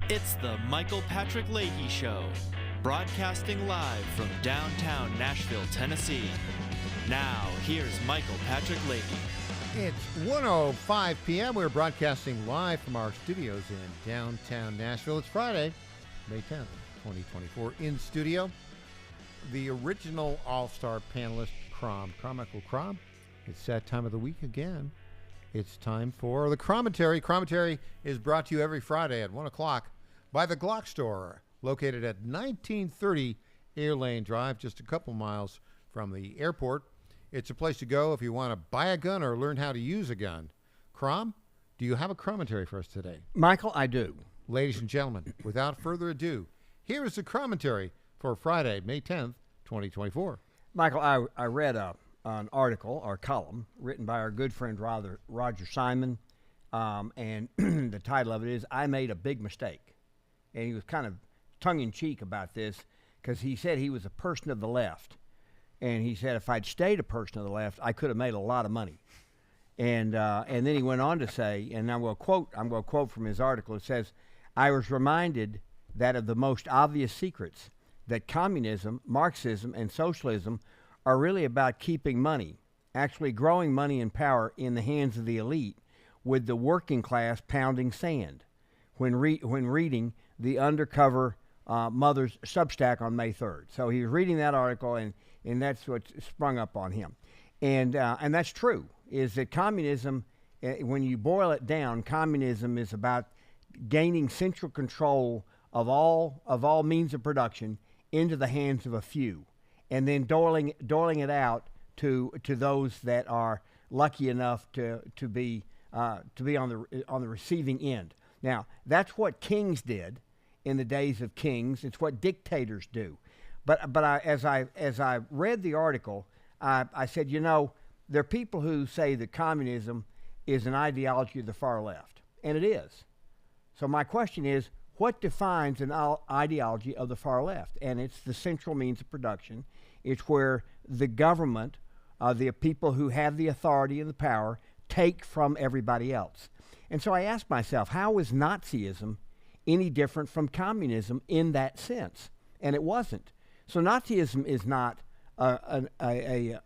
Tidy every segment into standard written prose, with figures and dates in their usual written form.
It's the Michael Patrick Leahy Show, broadcasting live from downtown Nashville, Tennessee. Now, here's Michael Patrick Leahy. It's 1:05 p.m. We're broadcasting live from our studios in downtown Nashville. It's Friday, May 10th, 2024. In studio, the original all-star panelist, Michael Crom. It's that time of the week again. It's time for the Cromentary. Cromentary is brought to you every Friday at 1 o'clock by the Glock Store, located at 1930 Air Lane Drive, just a couple miles from the airport. It's a place to go if you want to buy a gun or learn how to use a gun. Crom, do you have a Cromentary for us today? Michael, I do. Ladies and gentlemen, without further ado, here is the Cromentary for Friday, May 10th, 2024. Michael, I read an article or column written by our good friend Roger Simon, and the title of it is, I Made a Big Mistake. And he was kind of tongue-in-cheek about this because he said he was a person of the left. And he said if I'd stayed a person of the left, I could have made a lot of money. And then he went on to say, and I'm going to quote from his article. It says, I was reminded that of the most obvious secrets, that communism, Marxism, and socialism are really about keeping money, actually growing money and power in the hands of the elite, with the working class pounding sand. When reading the Undercover Mother's Substack on May 3rd. So he was reading that article, and that's what sprung up on him. And that's true, is that communism, when you boil it down, communism is about gaining central control of all means of production into the hands of a few, and then doling it out to those that are lucky enough to be on the receiving end. Now, that's what kings did in the days of kings. It's what dictators do. But as I read the article, I said, there are people who say that communism is an ideology of the far left, and it is. So my question is, what defines an ideology of the far left? And it's the central means of production. It's where the government, the people who have the authority and the power, take from everybody else. And so I asked myself, how is Nazism any different from communism in that sense? And it wasn't. So Nazism is not an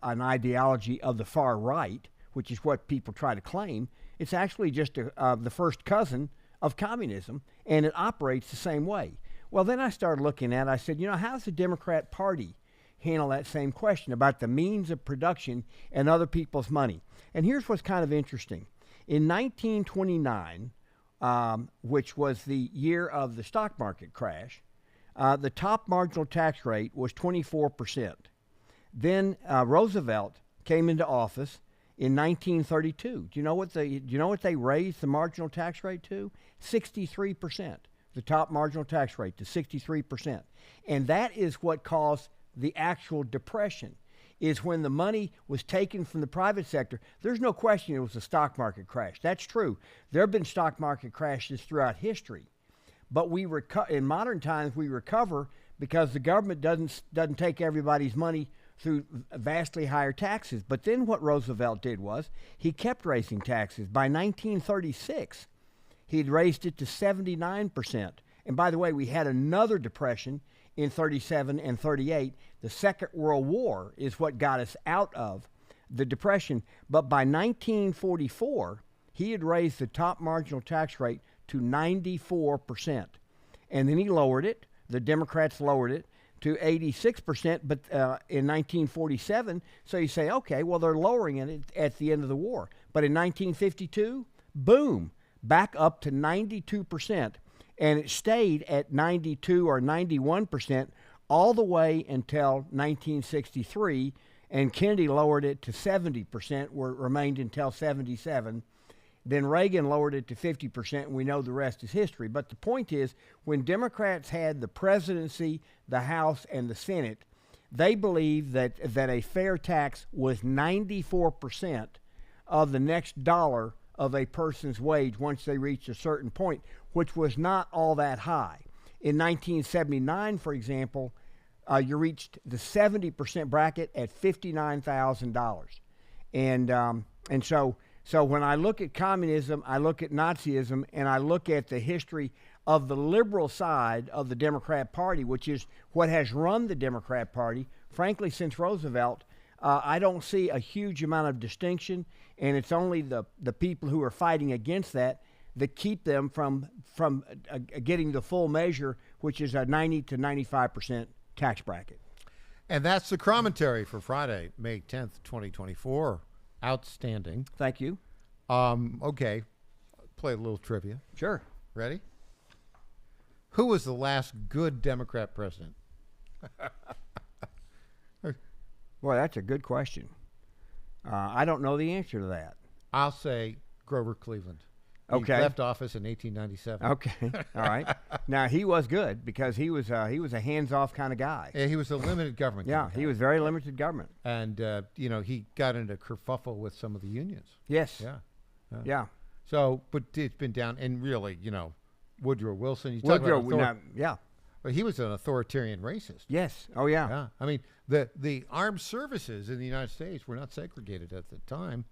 ideology of the far right, which is what people try to claim. It's actually just the first cousin of communism, and it operates the same way. Well, then I started looking at it. I said, how does the Democrat Party handle that same question about the means of production and other people's money? And here's what's kind of interesting. In 1929, which was the year of the stock market crash, the top marginal tax rate was 24%. Then Roosevelt came into office in 1932. Do you know what they raised the marginal tax rate to? 63%. The top marginal tax rate to 63%. And that is what caused the actual depression, is when the money was taken from the private sector. There's no question it was a stock market crash. That's true. There have been stock market crashes throughout history. But in modern times, we recover because the government doesn't take everybody's money through vastly higher taxes. But then what Roosevelt did was he kept raising taxes. By 1936, he'd raised it to 79%. And by the way, we had another depression in 37 and 38. The Second World War is what got us out of the depression. But by 1944, he had raised the top marginal tax rate to 94%. And then he lowered it. The Democrats lowered it to 86%, but in 1947, so you say, okay, well, they're lowering it at the end of the war. But in 1952, boom, back up to 92%. And it stayed at 92 or 91% all the way until 1963, and Kennedy lowered it to 70%, where it remained until 77. Then Reagan lowered it to 50%, and we know the rest is history. But the point is, when Democrats had the presidency, the House, and the Senate, they believed that a fair tax was 94% of the next dollar of a person's wage once they reached a certain point, which was not all that high. In 1979, for example, you reached the 70% bracket at $59,000. And so when I look at communism, I look at Nazism, and I look at the history of the liberal side of the Democrat Party, which is what has run the Democrat Party, frankly, since Roosevelt, I don't see a huge amount of distinction, and it's only the people who are fighting against that keep them from getting the full measure, which is a 90 to 95% tax bracket. And that's the commentary for Friday, May 10th, 2024. Outstanding. Thank you. Okay. Play a little trivia. Sure. Ready? Who was the last good Democrat president? Boy, that's a good question. I don't know the answer to that. I'll say Grover Cleveland. He Okay. left office in 1897. Okay. All right. Now, he was good because he was a hands-off kind of guy. Yeah, he was a limited government. Yeah, kind of he guy. was very limited government. And, he got into kerfuffle with some of the unions. Yes. Yeah. Yeah. So, but it's been down, and really, Woodrow Wilson. You talk about Yeah. but he was an authoritarian racist. Yes. Oh, yeah. Yeah. I mean, the armed services in the United States were not segregated at the time.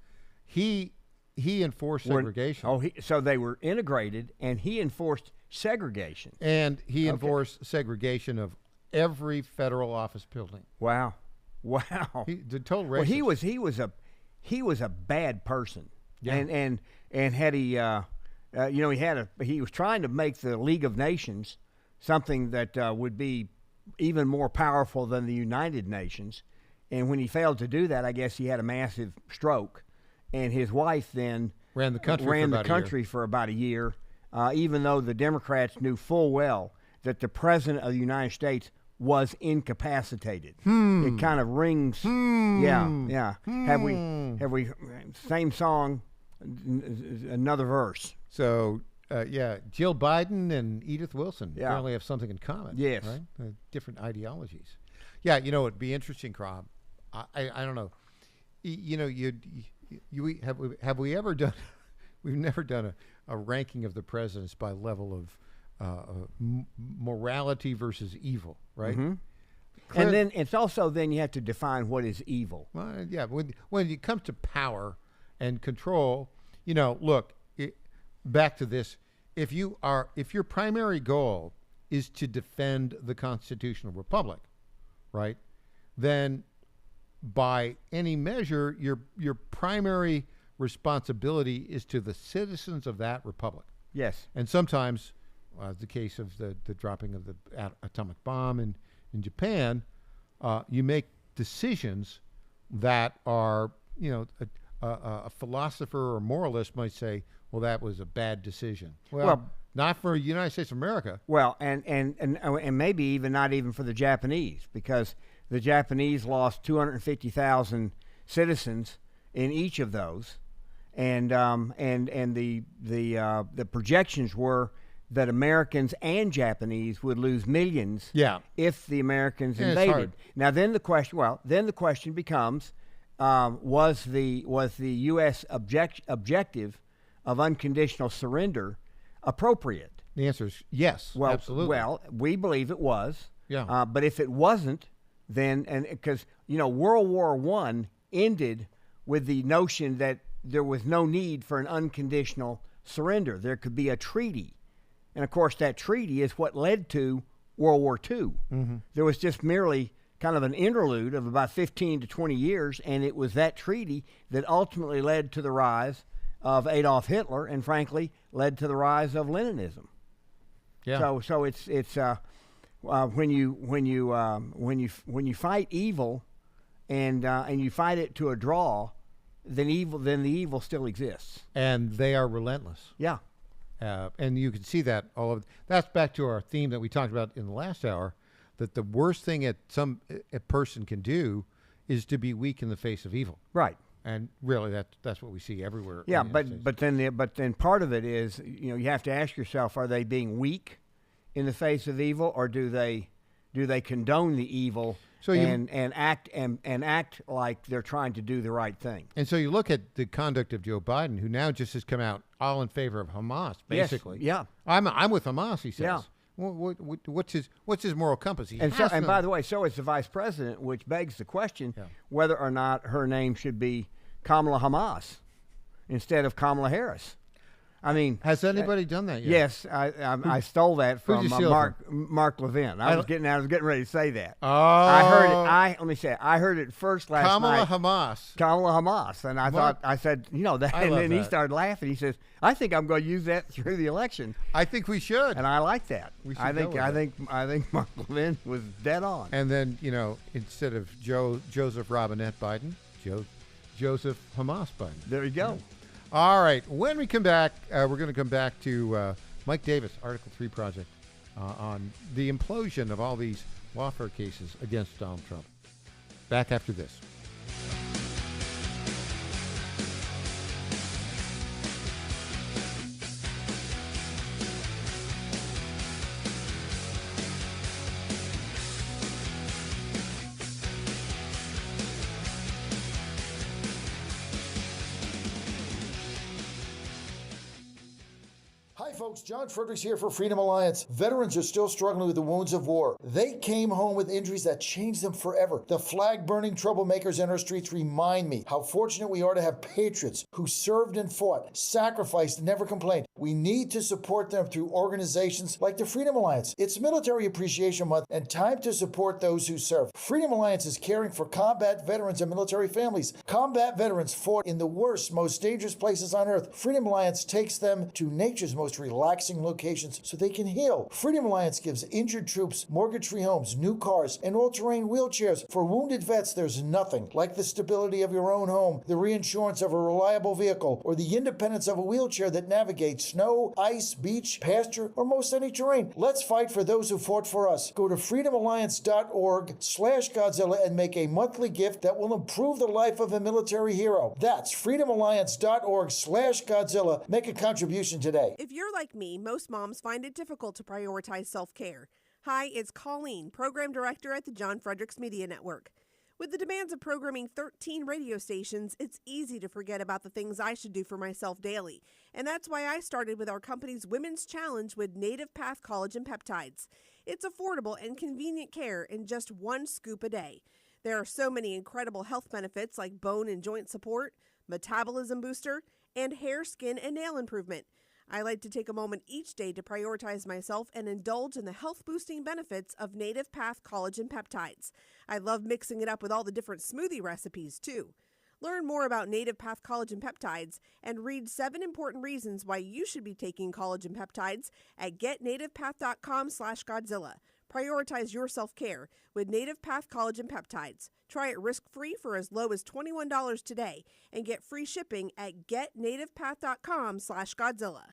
He enforced segregation. So they were integrated, and he enforced segregation. And he enforced segregation of every federal office building. Wow. The total racist. Well, he was a bad person. Yeah. And had he he was trying to make the League of Nations something that would be even more powerful than the United Nations. And when he failed to do that, I guess he had a massive stroke. And his wife then ran the country for about a year, even though the Democrats knew full well that the President of the United States was incapacitated. It kind of rings. Yeah. Have we same song, another verse. So, Jill Biden and Edith Wilson Yeah. apparently have something in common. Yes. Right? Different ideologies. Yeah, it'd be interesting, Rob. I don't know. Have we ever done? We've never done a ranking of the presidents by level of morality versus evil, right? Mm-hmm. And then it's also you have to define what is evil. Well, yeah, when it comes to power and control, look, back to this. If your primary goal is to defend the constitutional republic, right? Then by any measure, your primary responsibility is to the citizens of that republic. Yes. And sometimes, the case of the dropping of the atomic bomb in Japan, you make decisions that are, a philosopher or moralist might say, well, that was a bad decision. Well, not for the United States of America. Well, and maybe even not even for the Japanese, because the Japanese lost 250,000 citizens in each of those, and the projections were that Americans and Japanese would lose millions if the Americans invaded. Now, then the question becomes, was the U.S. objective of unconditional surrender appropriate? The answer is yes, absolutely. Well, we believe it was. Yeah. But if it wasn't, then, and because, World War I ended with the notion that there was no need for an unconditional surrender. There could be a treaty. And, of course, that treaty is what led to World War II. Mm-hmm. There was just merely kind of an interlude of about 15 to 20 years, and it was that treaty that ultimately led to the rise of Adolf Hitler and, frankly, led to the rise of Leninism. Yeah. So it's when you fight evil and you fight it to a draw, then the evil still exists. And they are relentless. Yeah. And you can see that that's back to our theme that we talked about in the last hour, that the worst thing a person can do is to be weak in the face of evil. Right. And really, that's what we see everywhere. Yeah, but then part of it is, you have to ask yourself: are they being weak in the face of evil, or do they condone the evil and act like they're trying to do the right thing? And so you look at the conduct of Joe Biden, who now just has come out all in favor of Hamas, basically. Yes, yeah. I'm with Hamas, he says. Yeah. What's his moral compass? And by the way, so is the vice president, which begs the question whether or not her name should be Kamala Hamas instead of Kamala Harris. I mean, Has anybody done that yet? yes, I stole that Who'd from you steal it Mark Levin. I was getting ready to say that. Oh, I heard it. Let me say it. I heard it first last Kamala night. Hamas. Kamala Hamas, and I said, that, I and love then he that. started laughing. He says, "I think I'm going to use that through the election," I think we should. and I like that. We should I go with think Mark Levin was dead on. And then, instead of Joseph Robinette Biden, Joseph Hamas Biden. There you go. All right. When we come back, we're going to come back to Mike Davis, Article 3 Project, on the implosion of all these lawfare cases against Donald Trump. Back after this. Hi folks, John Fredericks here for Freedom Alliance. Veterans are still struggling with the wounds of war. They came home with injuries that changed them forever. The flag-burning troublemakers in our streets remind me how fortunate we are to have patriots who served and fought, sacrificed, and never complained. We need to support them through organizations like the Freedom Alliance. It's Military Appreciation Month and time to support those who serve. Freedom Alliance is caring for combat veterans and military families. Combat veterans fought in the worst, most dangerous places on earth. Freedom Alliance takes them to nature's most relaxing locations so they can heal. Freedom Alliance gives injured troops mortgage-free homes, new cars, and all-terrain wheelchairs. For wounded vets, there's nothing like the stability of your own home, the reinsurance of a reliable vehicle, or the independence of a wheelchair that navigates snow, ice, beach, pasture, or most any terrain. Let's fight for those who fought for us. Go to freedomalliance.org/Godzilla and make a monthly gift that will improve the life of a military hero. That's freedomalliance.org/Godzilla. Make a contribution today. If you're like me, most moms find it difficult to prioritize self-care. Hi, it's Colleen, Program Director at the John Fredericks Media Network. With the demands of programming 13 radio stations, it's easy to forget about the things I should do for myself daily. And that's why I started with our company's Women's Challenge with Native Path Collagen Peptides. It's affordable and convenient care in just one scoop a day. There are so many incredible health benefits like bone and joint support, metabolism booster, and hair, skin, and nail improvement. I like to take a moment each day to prioritize myself and indulge in the health-boosting benefits of Native Path Collagen Peptides. I love mixing it up with all the different smoothie recipes, too. Learn more about Native Path Collagen Peptides and read 7 important reasons why you should be taking collagen peptides at getnativepath.com/Godzilla. Prioritize your self-care with Native Path Collagen Peptides. Try it risk-free for as low as $21 today and get free shipping at getnativepath.com/Godzilla.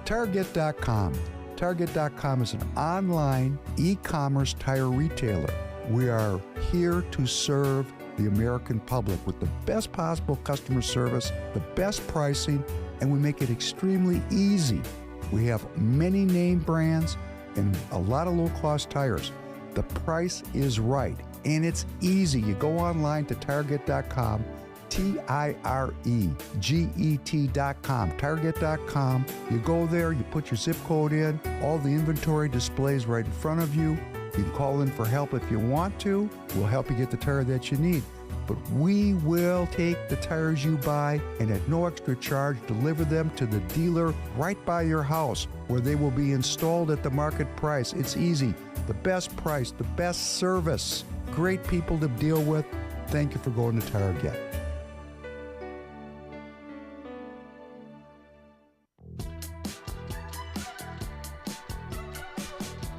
Target.com. Target.com is an online e-commerce tire retailer. We are here to serve the American public with the best possible customer service, the best pricing, and we make it extremely easy. We have many name brands and a lot of low-cost tires. The price is right, and it's easy. You go online to Target.com, Tireget.com, Target.com. You go there, you put your zip code in, all the inventory displays right in front of you. You can call in for help if you want to. We'll help you get the tire that you need. But we will take the tires you buy and at no extra charge deliver them to the dealer right by your house where they will be installed at the market price. It's easy. The best price, the best service. Great people to deal with. Thank you for going to Target.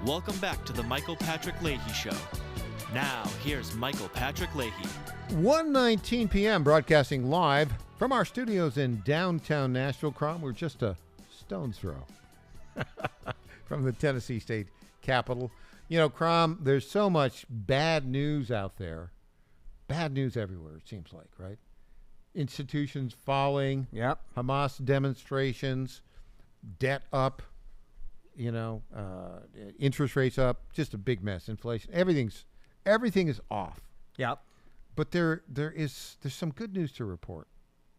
Welcome back to the Michael Patrick Leahy Show. Now, here's Michael Patrick Leahy. 1:19 p.m. broadcasting live from our studios in downtown Nashville. Crom, we're just a stone's throw from the Tennessee State Capitol. You know, Crom, there's so much bad news out there. Bad news everywhere, it seems like, right? Institutions falling. Yep. Hamas demonstrations. Debt up. Interest rates up. Just a big mess. Inflation. Everything is off. Yep. But there's some good news to report.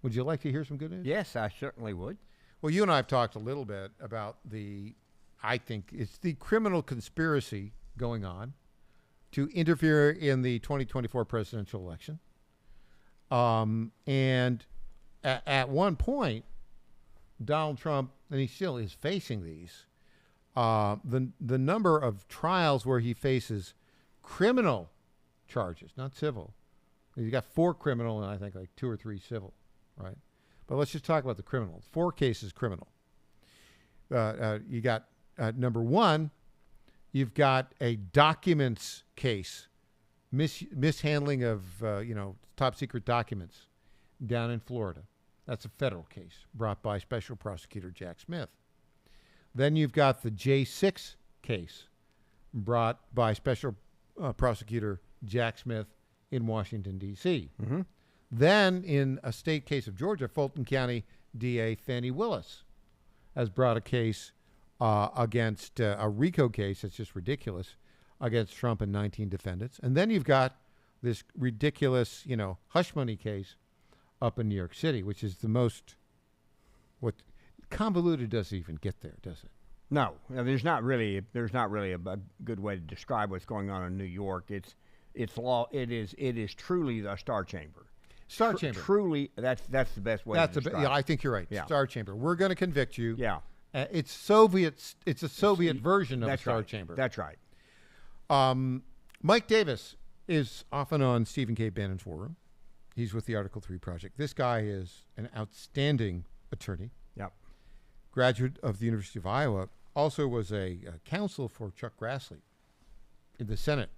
Would you like to hear some good news? Yes, I certainly would. Well, you and I have talked a little bit about I think it's the criminal conspiracy going on to interfere in the 2024 presidential election. And at one point, Donald Trump, and he still is facing these, the number of trials where he faces criminal charges, not civil. You got 4 criminal and I think like 2 or 3 civil, right? But let's just talk about the criminal. 4 cases criminal. You got number 1, you've got a documents case, mishandling of top secret documents down in Florida. That's a federal case brought by Special Prosecutor Jack Smith. Then you've got the J6 case brought by Special Prosecutor Jack Smith in Washington, D.C. Mm-hmm. Then in a state case of Georgia, Fulton County DA Fannie Willis has brought a case against a RICO case that's just ridiculous against Trump and 19 defendants. And then you've got this ridiculous, hush money case up in New York City, which is the most, what convoluted doesn't even get there, does it? No, there's not really a good way to describe what's going on in New York. It's law. It is truly the Star Chamber. Star Chamber. Truly, that's the best way to describe it. I think you're right. Yeah. Star Chamber. We're going to convict you. Yeah. It's Soviet. It's a Soviet version of the Star right. Chamber. That's right. Mike Davis is often on Stephen K. Bannon's War Room. He's with the Article 3 Project. This guy is an outstanding attorney. Yep. Graduate of the University of Iowa. Also was a counsel for Chuck Grassley in the Senate.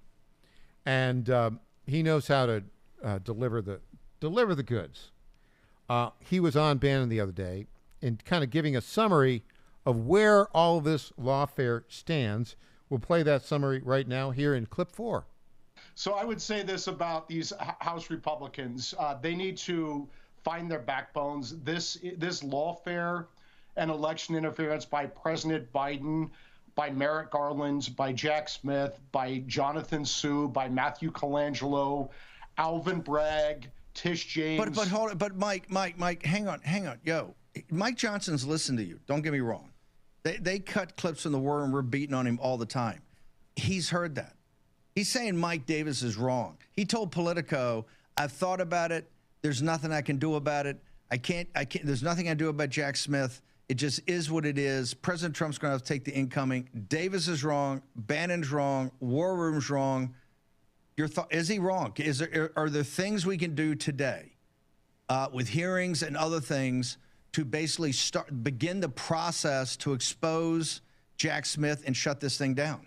And he knows how to deliver the goods. He was on Bannon the other day and kind of giving a summary of where all this lawfare stands. We'll play that summary right now here in clip 4. So I would say this about these House Republicans. They need to find their backbones. This lawfare and election interference by President Biden, by Merrick Garland, by Jack Smith, by Jonathan Sue, by Matthew Colangelo, Alvin Bragg, Tish James. But hold it. But Mike, hang on. Yo, Mike Johnson's listened to you. Don't get me wrong. They cut clips in the War Room. We're beating on him all the time. He's heard that. He's saying Mike Davis is wrong. He told Politico, I've thought about it. There's nothing I can do about it. I can't. There's nothing I can do about Jack Smith. It just is what it is. President Trump's going to have to take the incoming. Davis is wrong. Bannon's wrong. War Room's wrong. Is he wrong? Are there things we can do today with hearings and other things to basically begin the process to expose Jack Smith and shut this thing down?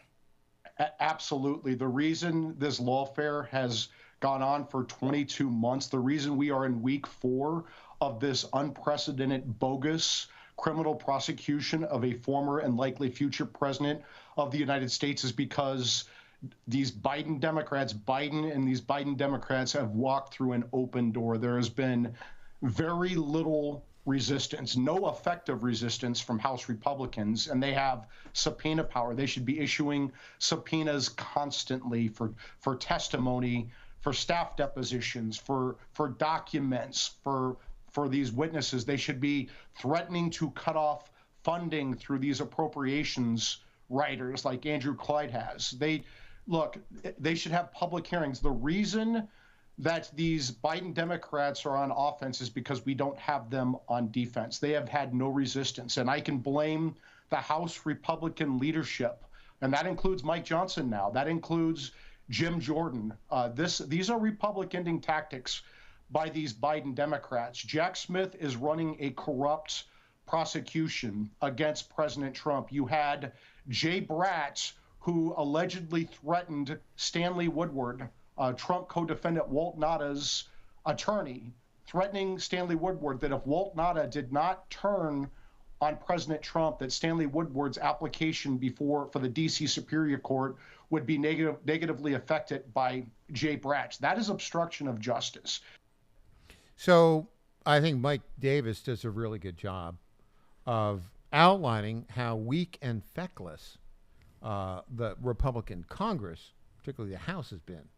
Absolutely. The reason this lawfare has gone on for 22 months, the reason we are in week 4 of this unprecedented, bogus criminal prosecution of a former and likely future president of the United States is because these Biden Democrats have walked through an open door. There has been very little resistance, no effective resistance from House Republicans, and they have subpoena power. They should be issuing subpoenas constantly for testimony, for staff depositions, for documents, for these witnesses. They should be threatening to cut off funding through these appropriations writers like Andrew Clyde has. They should have public hearings. The reason that these Biden Democrats are on offense is because we don't have them on defense. They have had no resistance. And I can blame the House Republican leadership, and that includes Mike Johnson now. That includes Jim Jordan. These are Republican tactics by these Biden Democrats. Jack Smith is running a corrupt prosecution against President Trump. You had Jay Bratz, who allegedly threatened Stanley Woodward, Trump co-defendant Walt Nada's attorney, threatening Stanley Woodward that if Walt Nada did not turn on President Trump, that Stanley Woodward's application for the D.C. Superior Court would be negatively affected by Jay Bratz. That is obstruction of justice. So I think Mike Davis does a really good job of outlining how weak and feckless the Republican Congress, particularly the House, has been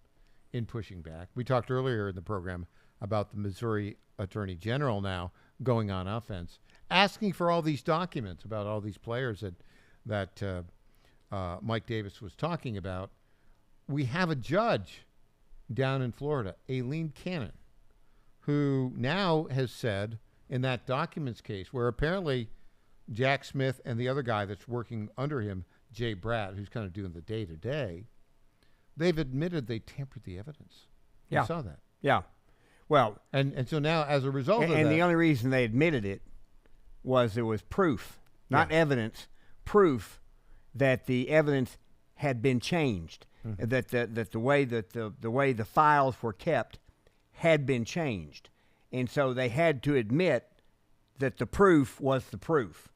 in pushing back. We talked earlier in the program about the Missouri Attorney General now going on offense, asking for all these documents about all these players that Mike Davis was talking about. We have a judge down in Florida, Aileen Cannon, who now has said in that documents case where apparently Jack Smith and the other guy that's working under him, Jay Bratt, who's kind of doing the day-to-day, they've admitted they tampered the evidence. Yeah. You saw that. Yeah. Well, and so now as a result of that. And the only reason they admitted it was there was proof, not evidence, proof that the evidence had been changed, that the way the files were kept had been changed. And so they had to admit that the proof was the proof.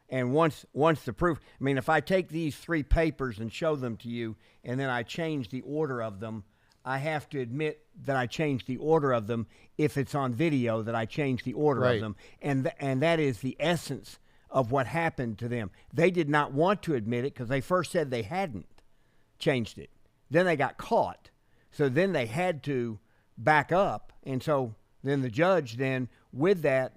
And once the proof, I mean, if I take these 3 papers and show them to you and then I change the order of them, I have to admit that I changed the order of them if it's on video, that I changed the order of them. And that is the essence of what happened to them. They did not want to admit it because they first said they hadn't changed it. Then they got caught. So then they had to back up. And so then the judge then, with that,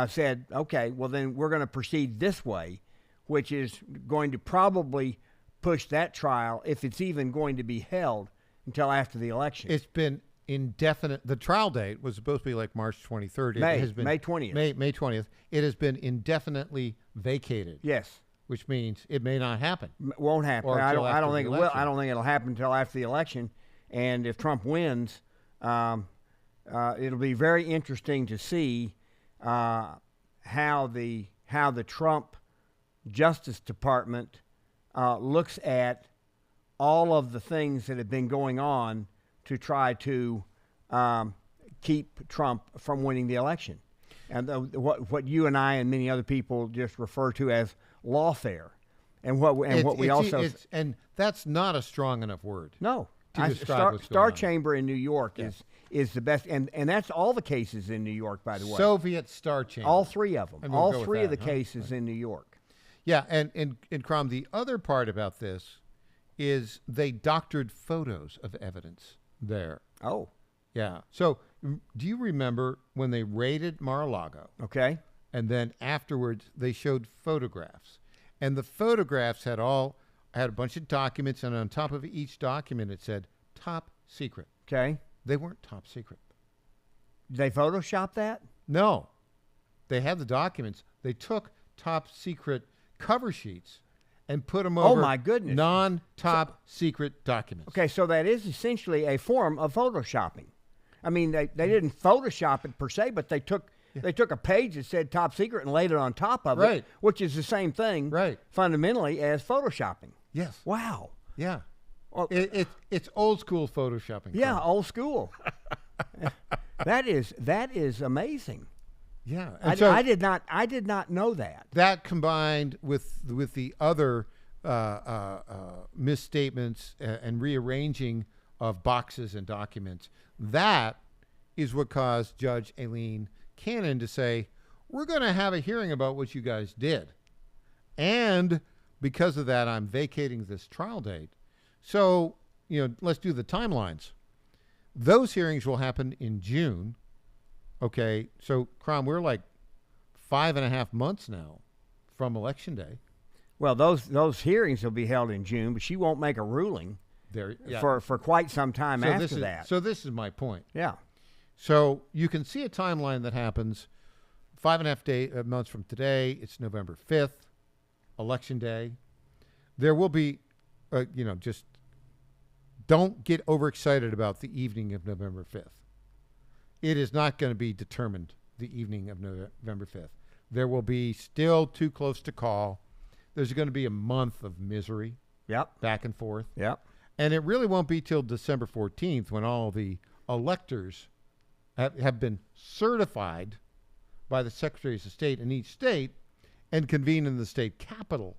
said, okay, well then we're going to proceed this way, which is going to probably push that trial, if it's even going to be held, until after the election. It's been indefinite. The trial date was supposed to be like March 23rd. May 20th. May 20th. It has been indefinitely vacated. Yes. Which means it may not happen. Won't happen. I don't think it will. I don't think it'll happen until after the election. And if Trump wins, it'll be very interesting to see how the Trump Justice Department looks at all of the things that have been going on to try to keep Trump from winning the election. And what you and I and many other people just refer to as lawfare. And and that's not a strong enough word. No. To describe what's Star going on. Chamber in New York is the best, and that's all the cases in New York, by the way. Soviet Star Chamber. All 3 of them. And we'll all go with 3 of the that, huh? cases in New York. Yeah, and Crom, the other part about this is they doctored photos of evidence there. Oh. Yeah. So do you remember when they raided Mar-a-Lago? Okay. And then afterwards they showed photographs. And the photographs had a bunch of documents, and on top of each document it said top secret. Okay. They weren't top secret. Did they Photoshop that? No. They had the documents. They took top secret cover sheets and put them over my goodness. non-top secret documents. Okay, so that is essentially a form of Photoshopping. I mean, they didn't Photoshop it per se, but they took a page that said top secret and laid it on top of it, which is the same thing fundamentally as Photoshopping. Yes. Wow. Yeah. Well, it's old school Photoshopping. Yeah, old school. That is amazing. Yeah, I did not know that. That combined with the other misstatements and rearranging of boxes and documents, that is what caused Judge Aileen Cannon to say, we're going to have a hearing about what you guys did. And because of that, I'm vacating this trial date. So, let's do the timelines. Those hearings will happen in June. Okay, so, Crom, we're like 5.5 months now from Election Day. Well, those hearings will be held in June, but she won't make a ruling for quite some time after that. So this is my point. Yeah. So you can see a timeline that happens 5.5 months from today. It's November 5th, Election Day. There will be, just don't get overexcited about the evening of November 5th. It is not going to be determined the evening of November 5th. There will be still too close to call. There's going to be a month of misery. Yep. Back and forth. Yep. And it really won't be till December 14th when all the electors have been certified by the secretaries of state in each state and convene in the state capitol.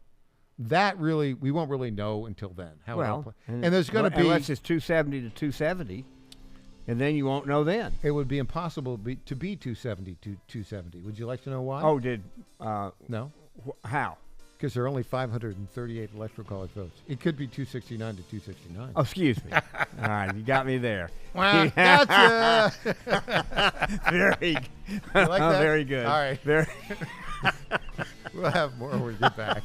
That really, we won't really know until then. And there's going to be... Unless it's 270 to 270. And then you won't know then. It would be impossible to be 270 to 270. Would you like to know why? Oh, no? How? Because there are only 538 electoral college votes. It could be 269 to 269. Oh, excuse me. All right, you got me there. Well, gotcha. Very. You like that? Very good. All right. Very. We'll have more when we get back.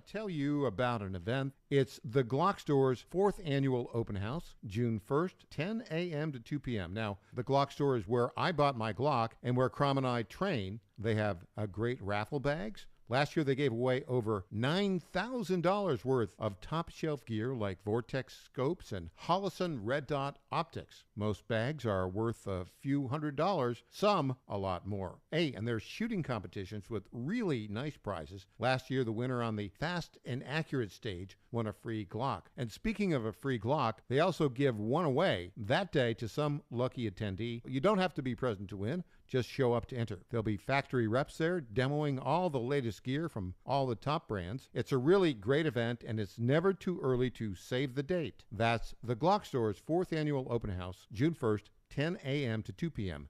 tell you about an event. It's the Glock Store's 4th annual open house, June 1st, 10 a.m. to 2 p.m. Now, the Glock Store is where I bought my Glock and where Crom and I train. They have great raffle bags. Last year, they gave away over $9,000 worth of top-shelf gear like Vortex scopes and Holosun Red Dot optics. Most bags are worth a few $100s, some a lot more. Hey, and there's shooting competitions with really nice prizes. Last year, the winner on the Fast and Accurate stage won a free Glock. And speaking of a free Glock, they also give one away that day to some lucky attendee. You don't have to be present to win. Just show up to enter. There'll be factory reps there demoing all the latest gear from all the top brands. It's a really great event, and it's never too early to save the date. That's the Glock Store's 4th annual open house, June 1st, 10 a.m. to 2 p.m.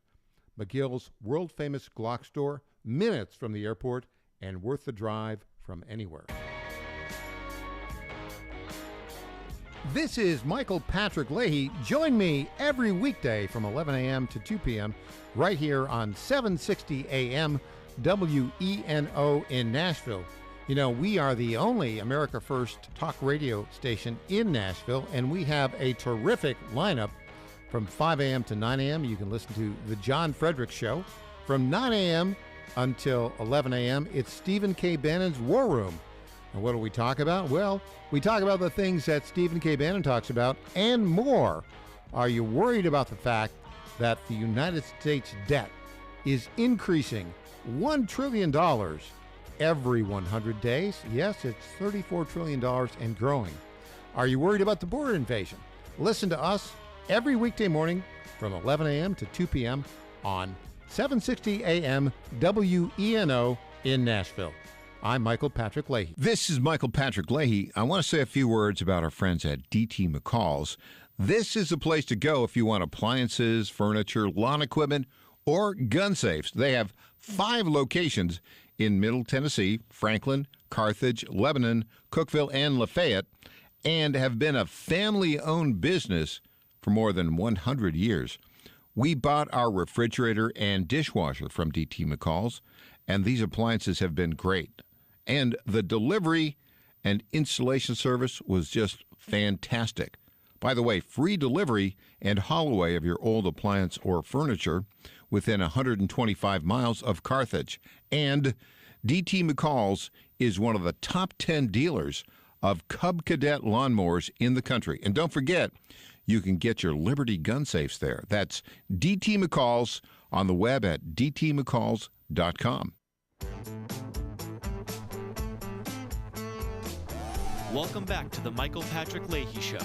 McGill's world-famous Glock Store, minutes from the airport and worth the drive from anywhere. This is Michael Patrick Leahy. Join me every weekday from 11 a.m. to 2 p.m. right here on 760 a.m. WENO in Nashville. You know, we are the only America First talk radio station in Nashville, and we have a terrific lineup from 5 a.m. to 9 a.m. You can listen to The John Frederick Show. From 9 a.m. until 11 a.m., it's Stephen K. Bannon's War Room. And what do we talk about? Well, we talk about the things that Stephen K. Bannon talks about and more. Are you worried about the fact that the United States debt is increasing $1 trillion every 100 days? Yes, it's $34 trillion and growing. Are you worried about the border invasion? Listen to us every weekday morning from 11 a.m. to 2 p.m. on 760 a.m. WENO in Nashville. I'm Michael Patrick Leahy. This is Michael Patrick Leahy. I want to say a few words about our friends at DT McCall's. This is the place to go if you want appliances, furniture, lawn equipment, or gun safes. They have 5 locations in Middle Tennessee, Franklin, Carthage, Lebanon, Cookeville, and Lafayette, and have been a family-owned business for more than 100 years. We bought our refrigerator and dishwasher from DT McCall's, and these appliances have been great. And the delivery and installation service was just fantastic. By the way, free delivery and haul away of your old appliance or furniture within 125 miles of Carthage. And DT McCall's is one of the top 10 dealers of Cub Cadet lawnmowers in the country. And don't forget, you can get your Liberty gun safes there. That's DT McCall's on the web at dtmccalls.com. Welcome back to the Michael Patrick Leahy Show.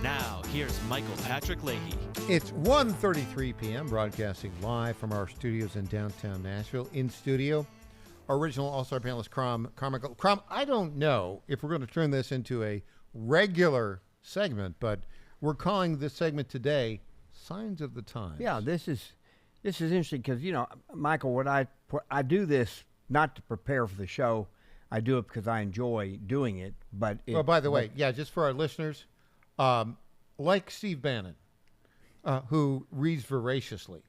Now, here's Michael Patrick Leahy. It's 1:33 p.m., broadcasting live from our studios in downtown Nashville. In studio, our original All-Star panelist, Crom Carmichael. Crom, I don't know if we're going to turn this into a regular segment, but we're calling this segment today Signs of the Times. Yeah, this is interesting because, you know, Michael, what I do this not to prepare for the show. I do it because I enjoy doing it. But by the way, just for our listeners, like Steve Bannon, who reads voraciously.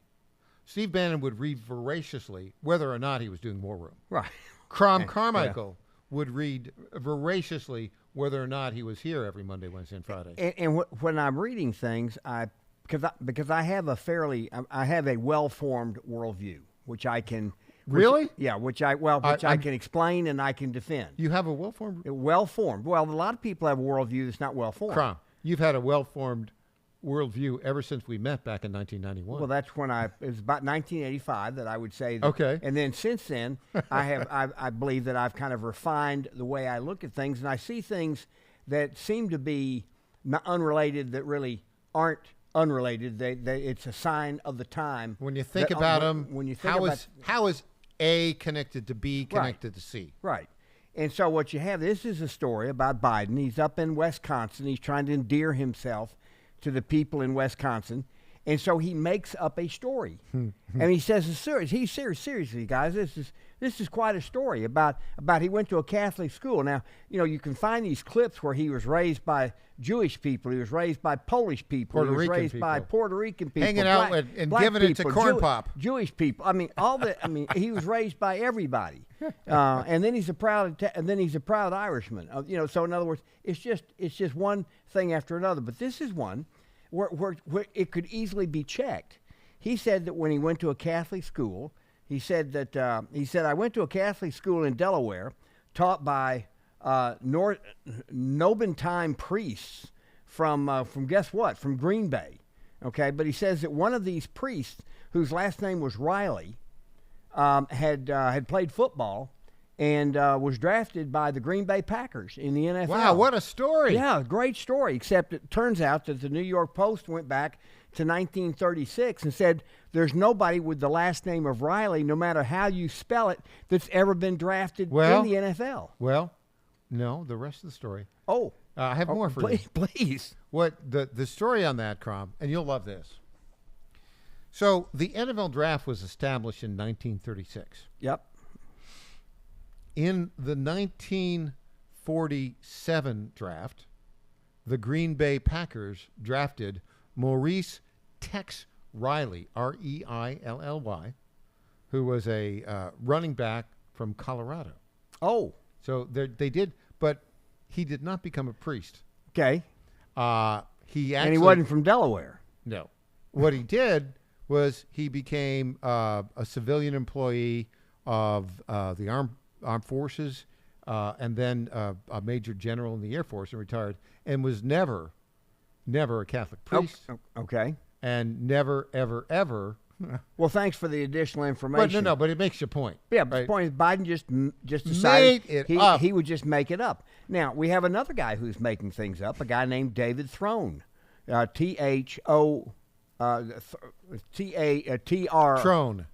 Steve Bannon would read voraciously whether or not he was doing War Room. Right. Crom Carmichael would read voraciously whether or not he was here every Monday, Wednesday, and Friday. And when I'm reading things, because I have a well-formed worldview, which I can. Really? Which I can explain and I can defend. You have a well-formed? Well-formed. Well, a lot of people have a worldview that's not well-formed. Crom, you've had a well-formed worldview ever since we met back in 1991. Well, that's when it was about 1985 that I would say that. Okay. And then since then, I believe that I've kind of refined the way I look at things, and I see things that seem to be unrelated that really aren't unrelated. It's a sign of the time. When you think about them, how is A connected to B connected to C? Right. And so what you have, this is a story about Biden. He's up in Wisconsin. He's trying to endear himself to the people in Wisconsin. And so he makes up a story, and he says it's serious. He's serious. Seriously, guys, this is quite a story about he went to a Catholic school. Now, you can find these clips where he was raised by Jewish people, he was raised by Polish people, he was raised by Puerto Rican people, hanging out and giving it to Corn Pop, Jewish people. He was raised by everybody, and then he's a proud Irishman. So in other words, it's just one thing after another. But this is one where it could easily be checked. He said that when he went to a Catholic school, he said I went to a Catholic school in Delaware, taught by Nobentine priests from guess what? From Green Bay. Okay, but he says that one of these priests, whose last name was Riley, had played football and was drafted by the Green Bay Packers in the NFL. Wow, what a story. Yeah, great story, except it turns out that the New York Post went back to 1936 and said there's nobody with the last name of Riley, no matter how you spell it, that's ever been drafted in the NFL. Well, no, the rest of the story. Oh. I have more for you. Please. What the story on that, Crom, and you'll love this. So the NFL draft was established in 1936. Yep. In the 1947 draft, the Green Bay Packers drafted Maurice Tex Riley, Reilly, who was a running back from Colorado. Oh. So they did, but he did not become a priest. Okay. And he wasn't from Delaware. No. What he did was he became a civilian employee of the armed forces, and then a major general in the Air Force, and retired, and was never a Catholic priest. Oh, okay. And never, ever, ever. Well, thanks for the additional information. But it makes your point. Yeah, right? The point is Biden just decided he would just make it up. Now, we have another guy who's making things up, a guy named David Throne, T-H-O... T-A-T-R... Trone.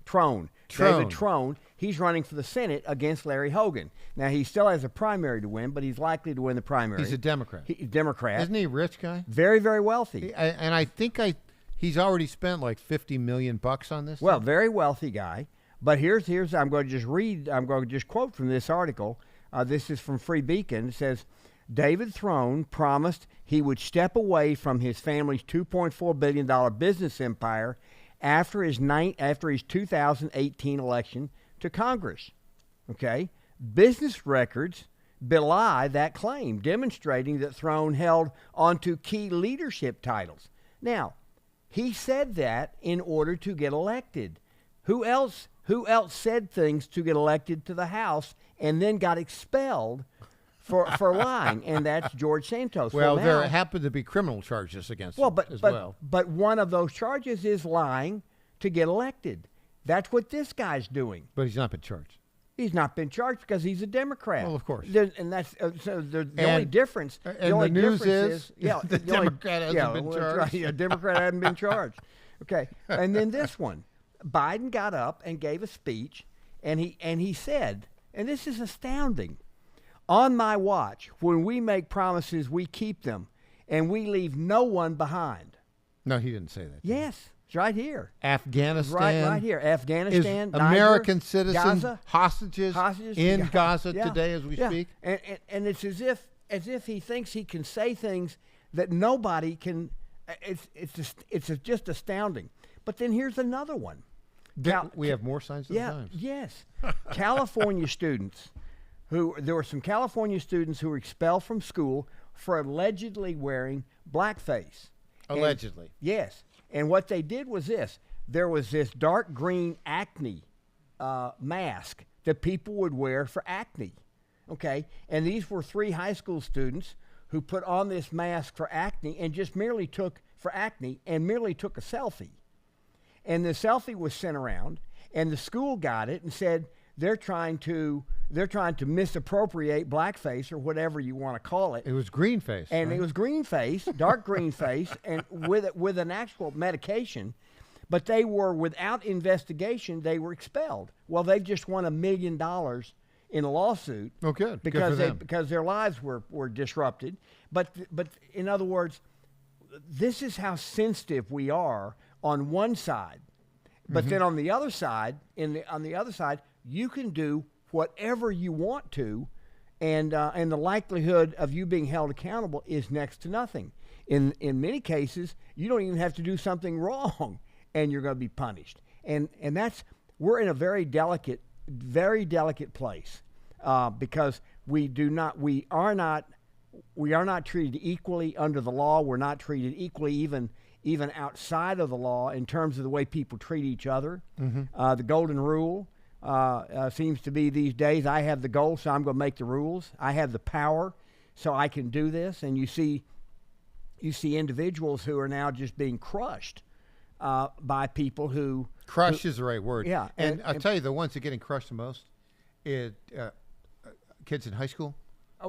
David Trone. He's running for the Senate against Larry Hogan. Now, he still has a primary to win, but he's likely to win the primary. He's a Democrat. Democrat. Isn't he a rich guy? Very, very wealthy. And I think he's already spent like $50 million on this. Well, very wealthy guy. But here's I'm going to just quote from this article. This is from Free Beacon. It says, David Throne promised he would step away from his family's $2.4 billion business empire after his 2018 election to Congress. Okay? Business records belie that claim, demonstrating that Throne held onto key leadership titles. Now, he said that in order to get elected. Who else said things to get elected to the House and then got expelled for lying? And that's George Santos. Well, there happen to be criminal charges against him as well. But one of those charges is lying to get elected. That's what this guy's doing. But he's not been charged. He's not been charged because he's a Democrat. Well, of course. And that's the only difference. And the news is the Democrat hasn't been charged. Right, a Democrat hasn't been charged. Okay. And then this one, Biden got up and gave a speech, and he said, and this is astounding, on my watch, when we make promises, we keep them, and we leave no one behind. No, he didn't say that. Yes. It's right here. Afghanistan. Right here. Afghanistan, is American Niger, citizens, Gaza, hostages in Gaza today as we speak. And it's as if he thinks he can say things that nobody can. It's just astounding. But then here's another one. We have more signs of the times. Yes. California students there were some California students who were expelled from school for allegedly wearing blackface. Allegedly. Yes. And what they did was this. There was this dark green acne mask that people would wear for acne. Okay? And these were 3 high school students who put on this mask for acne and just merely took a selfie. And the selfie was sent around, and the school got it and said they're trying to misappropriate blackface or whatever you want to call it. It was green face. And right? It was green face, dark green face, and with an actual medication. But they were, without investigation, they were expelled. Well, they've just won $1 million in a lawsuit. Oh, good. Because their lives were disrupted. But in other words, this is how sensitive we are on one side. But then on the other side, on the other side, you can do whatever you want to, and the likelihood of you being held accountable is next to nothing. In many cases, you don't even have to do something wrong, and you're going to be punished. And we're in a very delicate place because we are not treated equally under the law. We're not treated equally even outside of the law in terms of the way people treat each other. The golden rule seems to be these days, I have the goal, so I'm going to make the rules. I have the power, so I can do this. And you see individuals who are now just being crushed by people who... Crushed is the right word. Yeah. And I'll tell you, the ones that are getting crushed the most is kids in high school,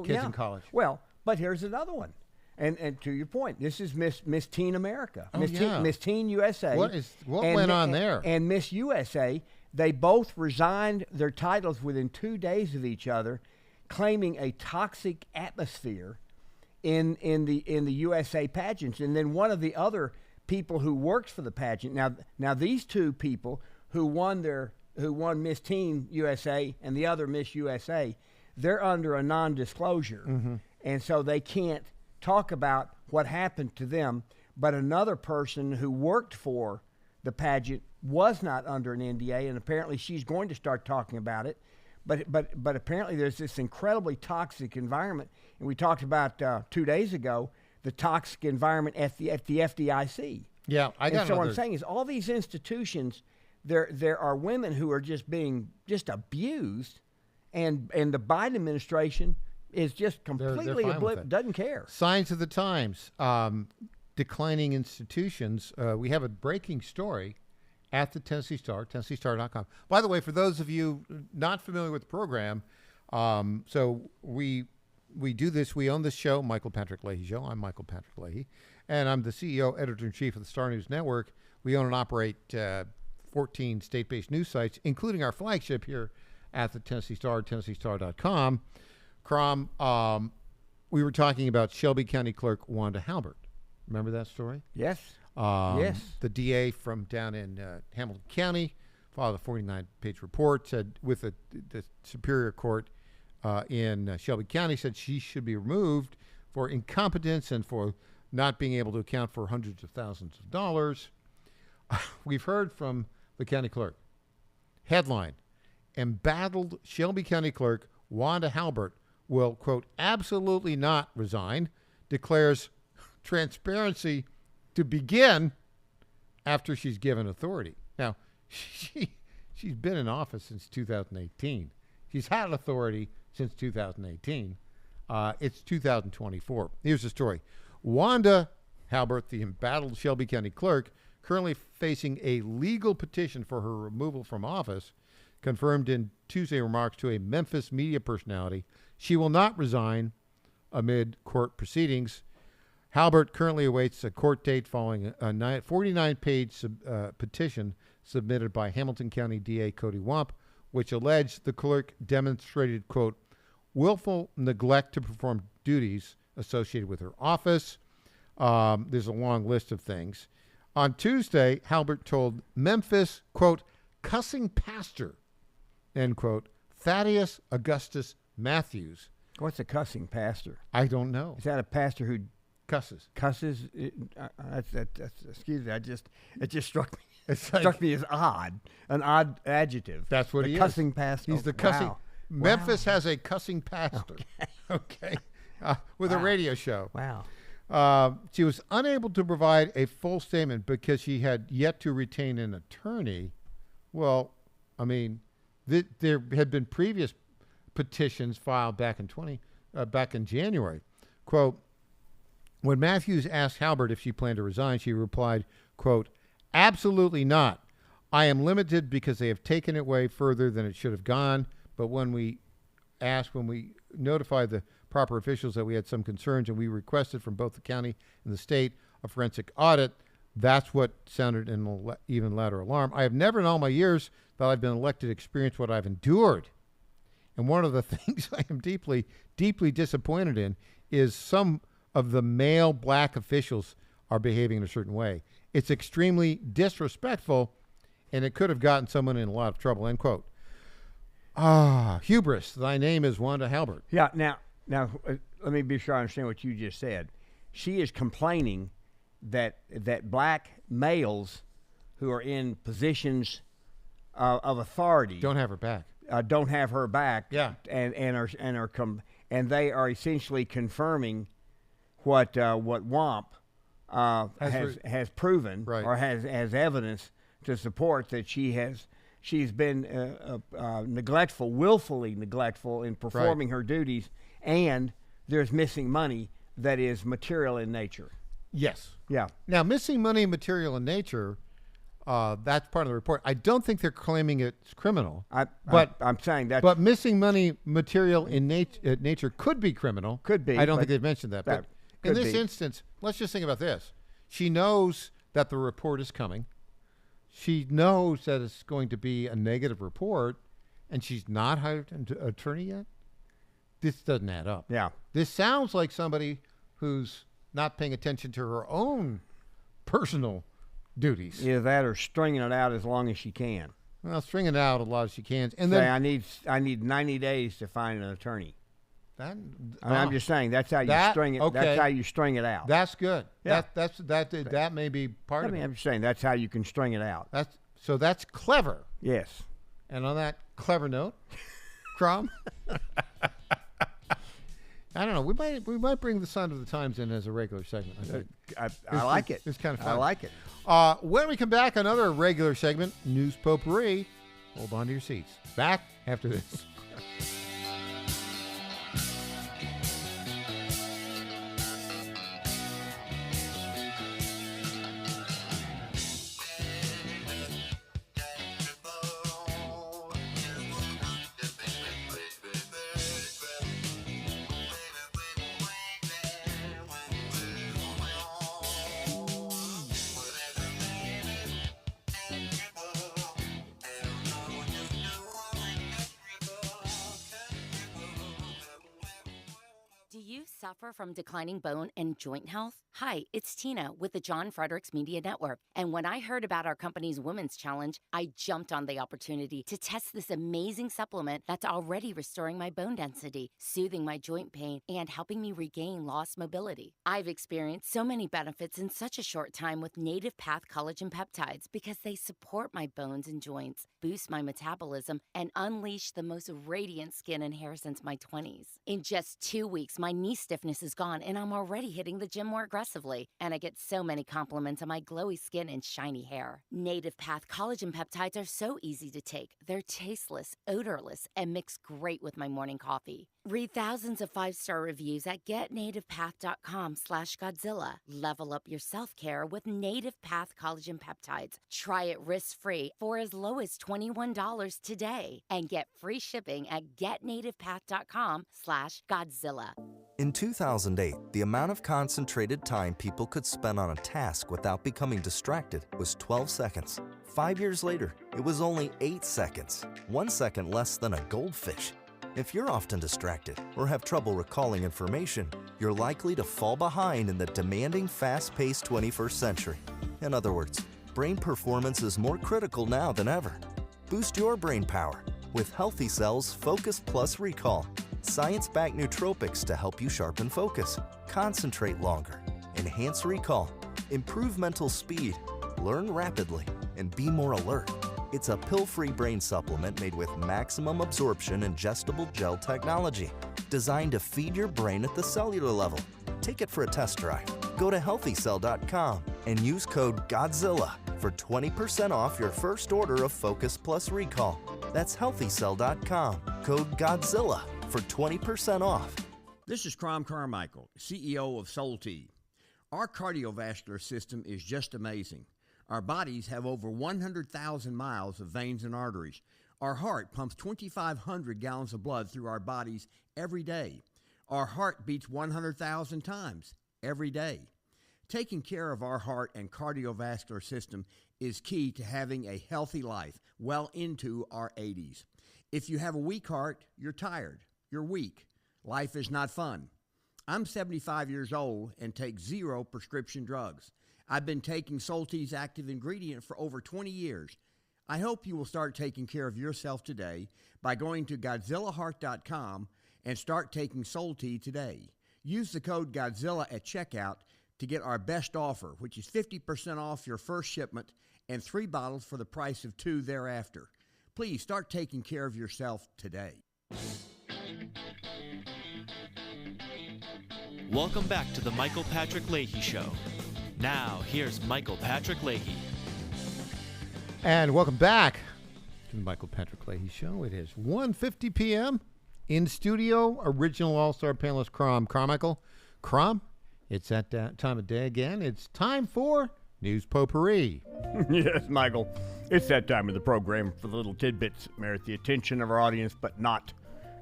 kids in college. Well, but here's another one. And to your point, this is Miss Teen America, Miss Teen USA. What went on there? And Miss USA, they both resigned their titles within 2 days of each other, claiming a toxic atmosphere in the USA pageants. And then one of the other people who works for the pageant, now these two people who won Miss Teen USA and the other Miss USA, they're under a non-disclosure, and so they can't talk about what happened to them. But another person who worked for the pageant was not under an NDA, and apparently she's going to start talking about it. But apparently there's this incredibly toxic environment, and we talked about 2 days ago the toxic environment at the FDIC. Yeah, so what I'm saying is all these institutions, there are women who are just being abused, and the Biden administration is just completely doesn't care. Signs of the times, declining institutions. We have a breaking story at the Tennessee Star, TennesseeStar.com. By the way, for those of you not familiar with the program, so we do this. We own this show, Michael Patrick Leahy Show. I'm Michael Patrick Leahy, and I'm the CEO, editor-in-chief of the Star News Network. We own and operate 14 state-based news sites, including our flagship here at the Tennessee Star, TennesseeStar.com. Crom, we were talking about Shelby County Clerk Wanda Halbert. Remember that story? Yes. Yes. The DA from down in Hamilton County filed a 49-page report, said with the Superior Court in Shelby County, said she should be removed for incompetence and for not being able to account for hundreds of thousands of dollars. We've heard from the county clerk. Headline: Embattled Shelby County Clerk Wanda Halbert will, quote, absolutely not resign, declares transparency to begin after she's given authority. Now, she's been in office since 2018. She's had authority since 2018. It's 2024. Here's the story. Wanda Halbert, the embattled Shelby County Clerk, currently facing a legal petition for her removal from office, confirmed in Tuesday remarks to a Memphis media personality. She will not resign amid court proceedings. Halbert currently awaits a court date following a 49-page petition submitted by Hamilton County DA Cody Wamp, which alleged the clerk demonstrated, quote, willful neglect to perform duties associated with her office. There's a long list of things. On Tuesday, Halbert told Memphis, quote, cussing pastor, end quote, Thaddeus Augustus Matthews. What's a cussing pastor? I don't know. Is that a pastor who cusses? Cusses? Excuse me. It just struck me. It struck me as odd, an odd adjective. That's what he is. Cussing pastor. He's the cussing. Wow. Memphis has a cussing pastor. Okay. With a radio show. Wow. She was unable to provide a full statement because she had yet to retain an attorney. Well, I mean, there had been previous petitions filed back in January. Quote, when Matthews asked Halbert if she planned to resign, she replied, quote, absolutely not. I am limited because they have taken it way further than it should have gone. But when we notified the proper officials that we had some concerns and we requested from both the county and the state a forensic audit, that's what sounded an even louder alarm. I have never in all my years that I've been elected experienced what I've endured. And one of the things I am deeply, deeply disappointed in is some of the male black officials are behaving in a certain way. It's extremely disrespectful, and it could have gotten someone in a lot of trouble, end quote. Hubris, thy name is Wanda Halbert. Yeah, now, let me be sure I understand what you just said. She is complaining that black males who are in positions of authority Don't have her back. Don't have her back. Yeah. and they are essentially confirming what WOMP has proven, Right. or has evidence to support that she's been neglectful, willfully neglectful in performing her duties, and there's missing money that is material in nature. Yes. Yeah. Now, missing money and material in nature, that's part of the report. I don't think they're claiming it's criminal. I'm saying that. But missing money, material in nature could be criminal. Could be, I don't but think they've mentioned that. But in could this be. instance, let's just think about this. She knows that the report is coming. She knows that it's going to be a negative report, and she's not hired an attorney yet. This doesn't add up. Yeah. This sounds like somebody who's not paying attention to her own personal duties. Either that or stringing it out as long as she can. Well, stringing it out a lot as she can. And Say, then I need 90 days to find an attorney. I'm just saying that's how you string it. Okay. That's how you string it out. That's good. Yeah. That may be part of it. I'm just saying that's how you can string it out. That's clever. Yes. And on that clever note, Crom, I don't know. We might bring the Sign of the Times in as a regular segment. I think. I like it. It's kind of fun. I like it. When we come back, another regular segment, News Potpourri. Hold on to your seats. Back after this. Suffer from declining bone and joint health? Hi, it's Tina with the John Fredericks Media Network. And when I heard about our company's Women's Challenge, I jumped on the opportunity to test this amazing supplement that's already restoring my bone density, soothing my joint pain, and helping me regain lost mobility. I've experienced so many benefits in such a short time with Native Path Collagen Peptides because they support my bones and joints, boost my metabolism, and unleash the most radiant skin and hair since my 20s. In just 2 weeks, my knee stiffness is gone, and I'm already hitting the gym more aggressively. And I get so many compliments on my glowy skin and shiny hair. Native Path Collagen Peptides are so easy to take. They're tasteless, odorless, and mix great with my morning coffee. Read thousands of 5-star reviews at getnativepath.com/Godzilla. Level up your self-care with Native Path Collagen Peptides. Try it risk-free for as low as $21 today. And get free shipping at getnativepath.com/Godzilla. In 2008, the amount of concentrated time people could spend on a task without becoming distracted was 12 seconds. 5 years later, it was only 8 seconds, 1 second less than a goldfish. If you're often distracted or have trouble recalling information, you're likely to fall behind in the demanding, fast-paced 21st century. In other words, brain performance is more critical now than ever. Boost your brain power with Healthy Cells Focus Plus Recall. Science-backed nootropics to help you sharpen focus, concentrate longer, enhance recall, improve mental speed, learn rapidly, and be more alert. It's a pill-free brain supplement made with maximum absorption ingestible gel technology, designed to feed your brain at the cellular level. Take it for a test drive. Go to healthycell.com and use code GODZILLA for 20% off your first order of Focus Plus Recall. That's healthycell.com, code GODZILLA for 20% off. This is Crom Carmichael, CEO of Soul Tea. Our cardiovascular system is just amazing. Our bodies have over 100,000 miles of veins and arteries. Our heart pumps 2,500 gallons of blood through our bodies every day. Our heart beats 100,000 times every day. Taking care of our heart and cardiovascular system is key to having a healthy life well into our 80s. If you have a weak heart, you're tired, you're weak. Life is not fun. I'm 75 years old and take 0 prescription drugs. I've been taking Solti's active ingredient for over 20 years. I hope you will start taking care of yourself today by going to GodzillaHeart.com and start taking Solti today. Use the code Godzilla at checkout to get our best offer, which is 50% off your first shipment and 3 bottles for the price of 2 thereafter. Please start taking care of yourself today. Welcome back to the Michael Patrick Leahy Show. Now, here's Michael Patrick Leahy. And welcome back to the Michael Patrick Leahy Show. It is 1:50 p.m. in studio. Original All-Star panelist Crom Carmichael. Crom, it's that time of day again. It's time for News Potpourri. Yes, Michael. It's that time of the program for the little tidbits that merit the attention of our audience, but not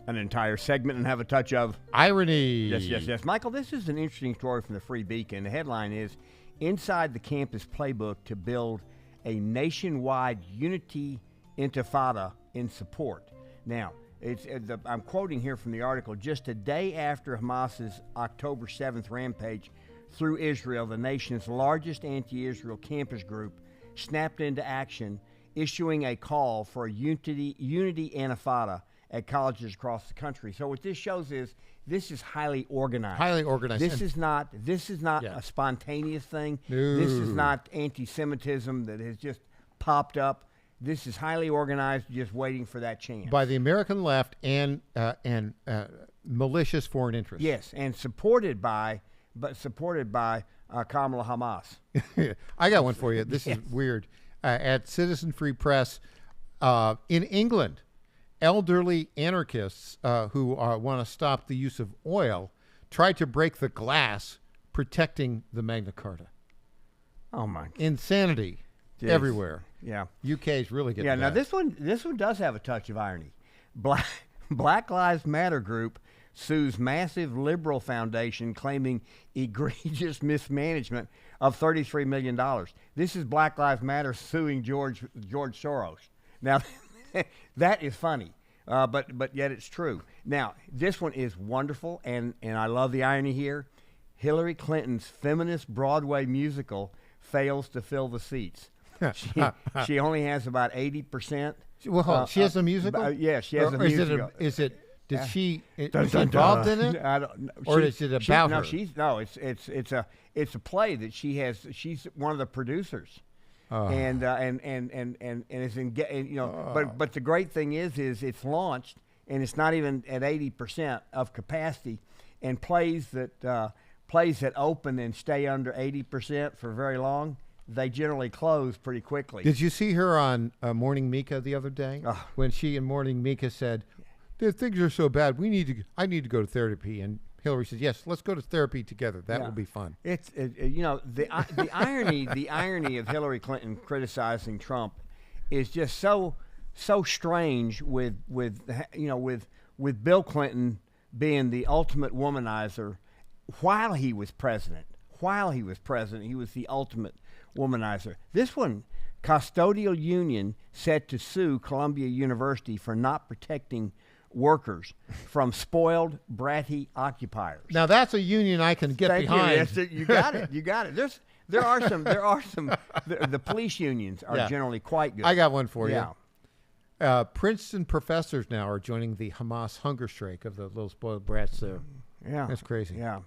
an entire segment and have a touch of irony. Yes. Michael, this is an interesting story from the Free Beacon. The headline is, Inside the Campus Playbook to Build a Nationwide Unity Intifada in Support. Now, I'm quoting here from the article, just a day after Hamas's October 7th rampage through Israel, the nation's largest anti-Israel campus group snapped into action, issuing a call for a unity intifada at colleges across the country. So what this shows is this is highly organized. Highly organized. This is not a spontaneous thing. No. This is not anti-Semitism that has just popped up. This is highly organized, just waiting for that chance. By the American left and malicious foreign interests. Yes, and supported by Kamala Hamas. I got one for you. This is weird. At Citizen Free Press, in England, elderly anarchists who want to stop the use of oil tried to break the glass protecting the Magna Carta. Oh my! Insanity everywhere. Yeah, UK is really getting bad. Now this one does have a touch of irony. Black Lives Matter group sues massive liberal foundation claiming egregious mismanagement of $33 million. This is Black Lives Matter suing George Soros. Now, that is funny, but yet it's true. Now, this one is wonderful, and I love the irony here. Hillary Clinton's feminist Broadway musical fails to fill the seats. She only has about 80%. Well, she has a musical? Yeah, she has a musical. Is she involved in it? I don't know. Or is it about her? It's a play that she has. She's one of the producers, and it's But the great thing is it's launched and it's not even at 80% of capacity, and plays that open and stay under 80% for very long, they generally close pretty quickly. Did you see her on Morning Mika the other day when she and Morning Mika said, "The things are so bad. I need to go to therapy." And Hillary says, "Yes, let's go to therapy together. That will be fun." The irony of Hillary Clinton criticizing Trump is just so strange. With Bill Clinton being the ultimate womanizer while he was president. He was the ultimate womanizer. This one, custodial union set to sue Columbia University for not protecting workers from spoiled, bratty occupiers. Now that's a union I can get behind. You got it. You got it. There are some. The police unions are generally quite good. I got one for you. Princeton professors now are joining the Hamas hunger strike of the little spoiled brats there. Yeah, that's crazy. Yeah,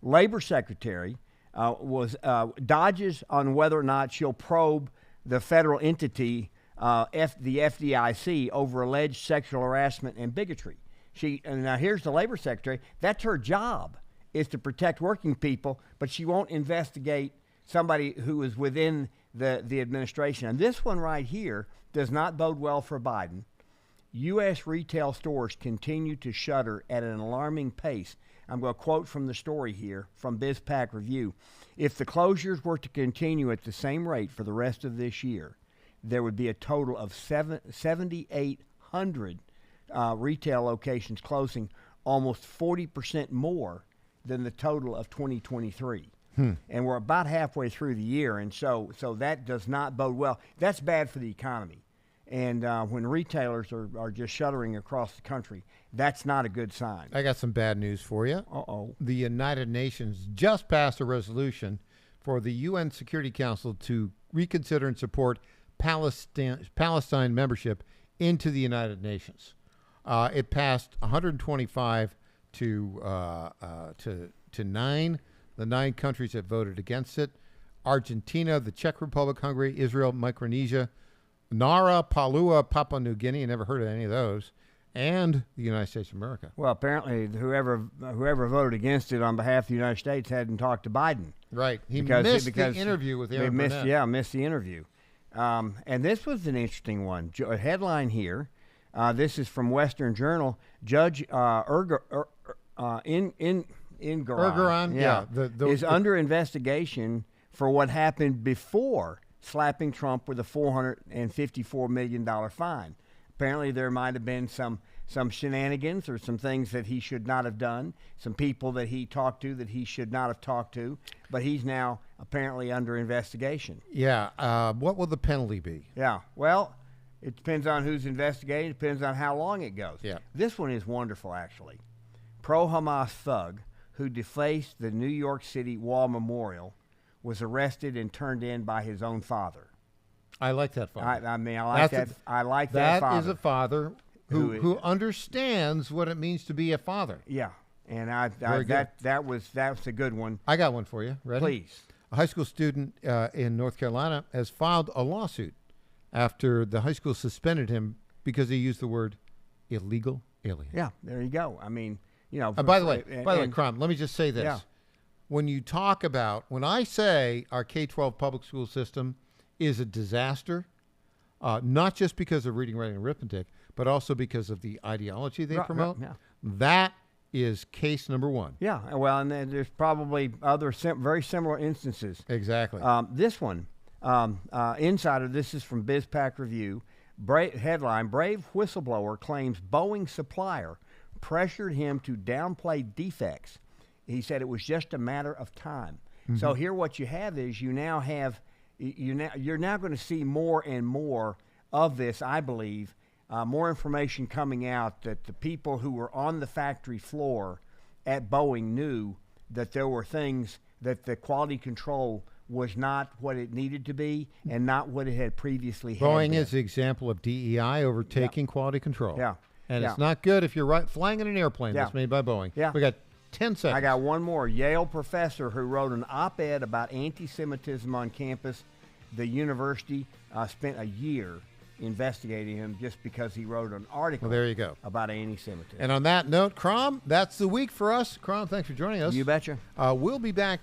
Labor Secretary dodges on whether or not she'll probe the federal entity, the FDIC, over alleged sexual harassment and bigotry. Now here's the Labor Secretary. That's her job, is to protect working people, but she won't investigate somebody who is within the administration. And this one right here does not bode well for Biden. U.S. retail stores continue to shutter at an alarming pace. I'm going to quote from the story here from BizPac Review. If the closures were to continue at the same rate for the rest of this year, there would be a total of 7,800 retail locations closing, almost 40% more than the total of 2023. And we're about halfway through the year, and so that does not bode well. That's bad for the economy. And when retailers are just shuttering across the country, that's not a good sign. I got some bad news for you. Uh-oh. The United Nations just passed a resolution for the UN Security Council to reconsider and support Palestine membership into the United Nations. It passed 125 to 9. The 9 countries that voted against it: Argentina, the Czech Republic, Hungary, Israel, Micronesia, Nauru, Papua New Guinea, never heard of any of those, and the United States of America. Well, apparently whoever voted against it on behalf of the United States hadn't talked to Biden. Right. He missed the interview with Aaron Burnett. Missed the interview. And this was an interesting one. A headline here. This is from Western Journal. Judge Engoron, is under investigation for what happened before slapping Trump with a $454 million fine. Apparently there might have been some shenanigans or some things that he should not have done, some people that he talked to that he should not have talked to, but he's now apparently under investigation. Yeah. What will the penalty be? Yeah. Well, it depends on who's investigating. It depends on how long it goes. Yeah. This one is wonderful, actually. Pro-Hamas thug who defaced the New York City War Memorial was arrested and turned in by his own father. I like that father. I like that father. That is a father who understands what it means to be a father. Yeah, and that's a good one. I got one for you. Ready? Please. A high school student in North Carolina has filed a lawsuit after the high school suspended him because he used the word illegal alien. Yeah, there you go. I mean, you know. By the way, Crom, let me just say this. Yeah. When I say our K-12 public school system is a disaster, not just because of reading, writing, and arithmetic, but also because of the ideology they promote, that is case number one. Yeah, well, and then there's probably other very similar instances. Exactly. This one, Insider, this is from BizPac Review. Headline, brave whistleblower claims Boeing supplier pressured him to downplay defects. He said it was just a matter of time. Mm-hmm. So here what you have is you're now going to see more and more of this, I believe, more information coming out that the people who were on the factory floor at Boeing knew that there were things that the quality control was not what it needed to be and not what it had previously had. Boeing is the example of DEI overtaking quality control. Yeah. And it's not good if you're flying in an airplane that's made by Boeing. Yeah. We got 10 seconds. I got one more. Yale professor who wrote an op-ed about anti-Semitism on campus. The university spent a year investigating him just because he wrote an article there you go. About anti-Semitism. And on that note, Crom, that's the week for us. Crom, thanks for joining us. You betcha. We'll be back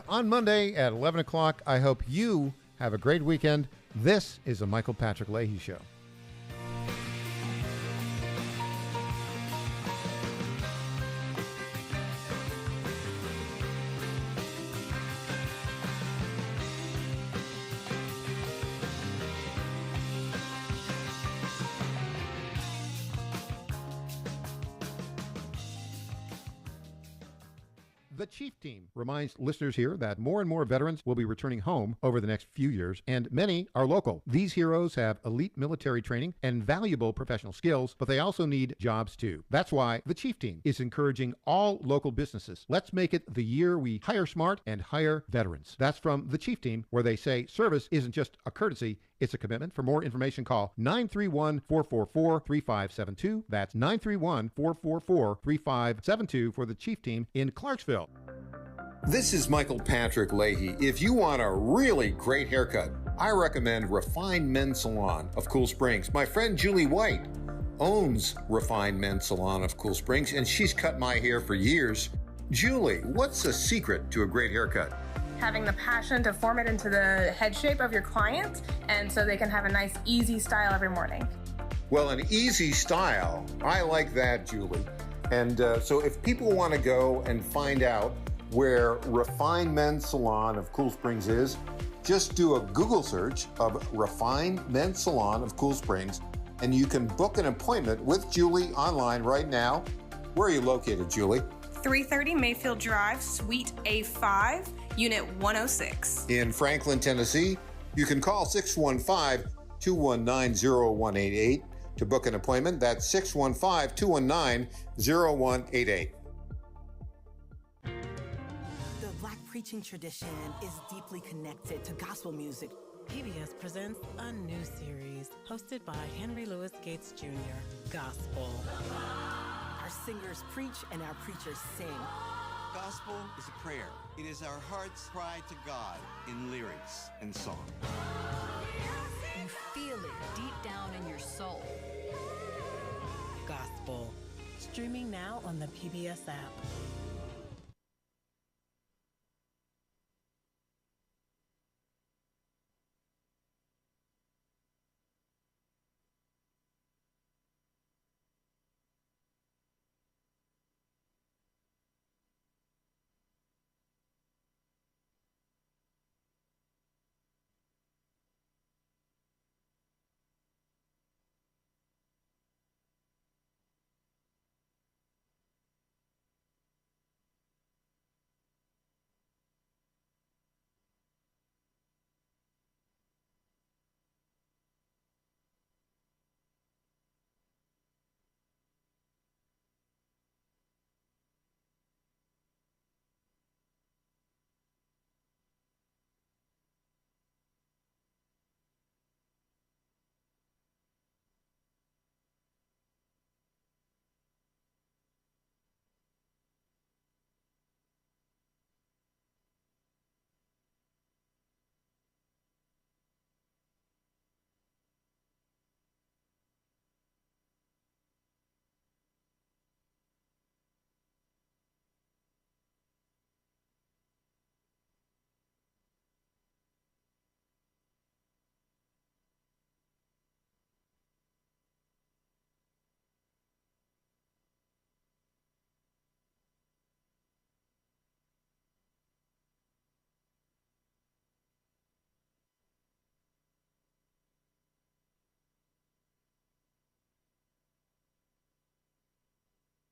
on Monday at 11 o'clock. I hope you have a great weekend. This is the Michael Patrick Leahy Show. The Chief Team reminds listeners here that more and more veterans will be returning home over the next few years, and many are local. These heroes have elite military training and valuable professional skills, but they also need jobs too. That's why the Chief Team is encouraging all local businesses. Let's make it the year we hire smart and hire veterans. That's from the Chief Team, where they say service isn't just a courtesy, it's a commitment. For more information, call 931-444-3572. That's 931-444-3572 for the Chief Team in Clarksville. This is Michael Patrick Leahy. If you want a really great haircut, I recommend Refined Men's Salon of Cool Springs. My friend Julie White owns Refined Men's Salon of Cool Springs, and she's cut my hair for years. Julie, what's the secret to a great haircut? Having the passion to form it into the head shape of your client, and so they can have a nice, easy style every morning. Well, an easy style, I like that, Julie. And so if people want to go and find out where Refined Men's Salon of Cool Springs is, just do a Google search of Refined Men's Salon of Cool Springs, and you can book an appointment with Julie online right now. Where are you located, Julie? 330 Mayfield Drive, Suite A5, Unit 106. In Franklin, Tennessee, you can call 615 615-219-0188 to book an appointment. That's 615-219-0188. The Black preaching tradition is deeply connected to gospel music. PBS presents a new series hosted by Henry Louis Gates Jr., Gospel. Our singers preach and our preachers sing. Gospel is a prayer. It is our heart's cry to God in lyrics and song. You feel it deep down in your soul. Gospel. Streaming now on the PBS app.